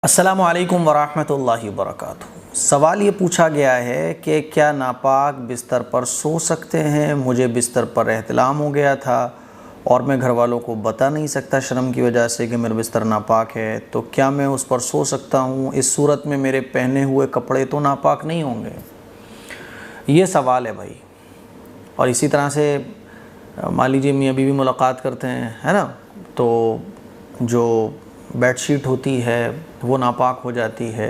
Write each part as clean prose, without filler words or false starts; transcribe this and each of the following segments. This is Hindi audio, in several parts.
अस्सलामु अलैकुम वरहमतुल्लाहि वबरकातुहू। सवाल ये पूछा गया है कि क्या नापाक बिस्तर पर सो सकते हैं। मुझे बिस्तर पर एहतिलाम हो गया था और मैं घर वालों को बता नहीं सकता शर्म की वजह से कि मेरा बिस्तर नापाक है, तो क्या मैं उस पर सो सकता हूँ? इस सूरत में मेरे पहने हुए कपड़े तो नापाक नहीं होंगे? ये सवाल है भाई। और इसी तरह से मान लीजिए मियाँ बीवी मुलाकात करते हैं, है ना, तो जो बेडशीट होती है वो नापाक हो जाती है,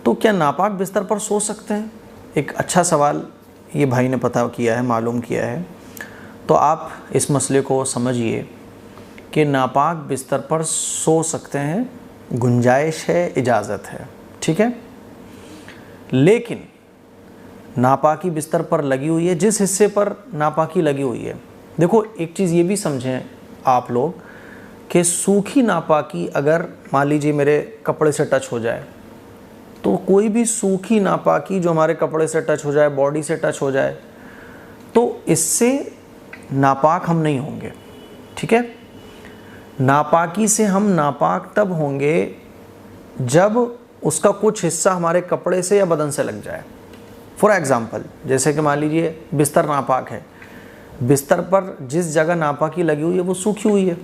तो क्या नापाक बिस्तर पर सो सकते हैं? एक अच्छा सवाल ये भाई ने पता किया है, मालूम किया है। तो आप इस मसले को समझिए कि नापाक बिस्तर पर सो सकते हैं, गुंजाइश है, इजाज़त है, ठीक है। लेकिन नापाकी बिस्तर पर लगी हुई है, जिस हिस्से पर नापाकी लगी हुई है, देखो एक चीज़ ये भी समझें आप लोग कि सूखी नापाकी अगर मान लीजिए मेरे कपड़े से टच हो जाए, तो कोई भी सूखी नापाकी जो हमारे कपड़े से टच हो जाए, बॉडी से टच हो जाए, तो इससे नापाक हम नहीं होंगे, ठीक है। नापाकी से हम नापाक तब होंगे जब उसका कुछ हिस्सा हमारे कपड़े से या बदन से लग जाए। फॉर एग्ज़ाम्पल, जैसे कि मान लीजिए बिस्तर नापाक है, बिस्तर पर जिस जगह नापाकी लगी हुई है वो सूखी हुई है।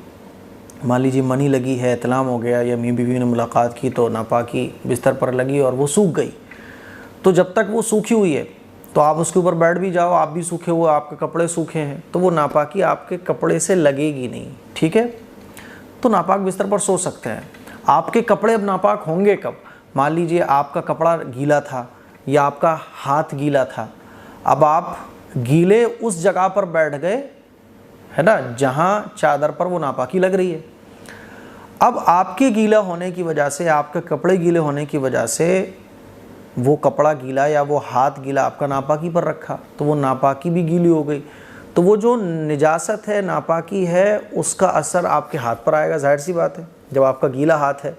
मान लीजिए मनी लगी है, इतलाम हो गया, या मियाँ बीवी ने मुलाकात की तो नापाकी बिस्तर पर लगी और वो सूख गई, तो जब तक वो सूखी हुई है तो आप उसके ऊपर बैठ भी जाओ, आप भी सूखे हुए, आपके कपड़े सूखे हैं, तो वो नापाकी आपके कपड़े से लगेगी नहीं, ठीक है। तो नापाक बिस्तर पर सो सकते हैं। आपके कपड़े अब नापाक होंगे कब? मान लीजिए आपका कपड़ा गीला था या आपका हाथ गीला था, अब आप गीले उस जगह पर बैठ गए, है ना, जहाँ चादर पर वो नापाकी लग रही है। अब आपके गीला होने की वजह से, आपके कपड़े गीले होने की वजह से वो कपड़ा गीला या वो हाथ गीला आपका नापाकी पर रखा, तो वो नापाकी भी गीली हो गई, तो वो जो निजासत है, नापाकी है, उसका असर आपके हाथ पर आएगा। जाहिर सी बात है, जब आपका गीला हाथ है,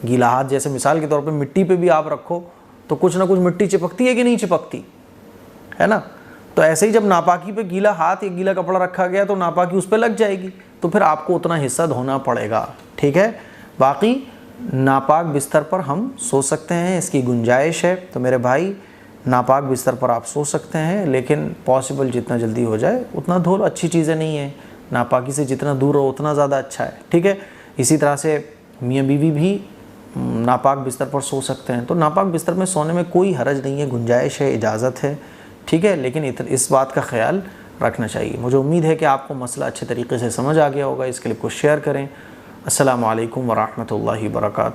गीला हाथ जैसे मिसाल के तौर पे मिट्टी पे भी आप रखो तो कुछ ना कुछ मिट्टी चिपकती है कि नहीं चिपकती, है ना। तो ऐसे ही जब नापाकी पे गीला हाथ या गीला कपड़ा रखा गया तो नापाकी उस पर लग जाएगी, तो फिर आपको उतना हिस्सा धोना पड़ेगा, ठीक है। बाकी नापाक बिस्तर पर हम सो सकते हैं, इसकी गुंजाइश है। तो मेरे भाई, नापाक बिस्तर पर आप सो सकते हैं, लेकिन पॉसिबल जितना जल्दी हो जाए उतना धो लो। अच्छी चीज़ें नहीं है, नापाकी से जितना दूर हो उतना ज़्यादा अच्छा है, ठीक है। इसी तरह से मियाँ बीवी भी नापाक बिस्तर पर सो सकते हैं। तो नापाक बिस्तर में सोने में कोई हरज नहीं है, गुंजाइश है, इजाज़त है, ठीक है। लेकिन इस बात का ख्याल रखना चाहिए। मुझे उम्मीद है कि आपको मसला अच्छे तरीके से समझ आ गया होगा। इसके लिए कुछ शेयर करें। अस्सलामु अलैकुम वरहमतुल्लाहि वबरकातुहू।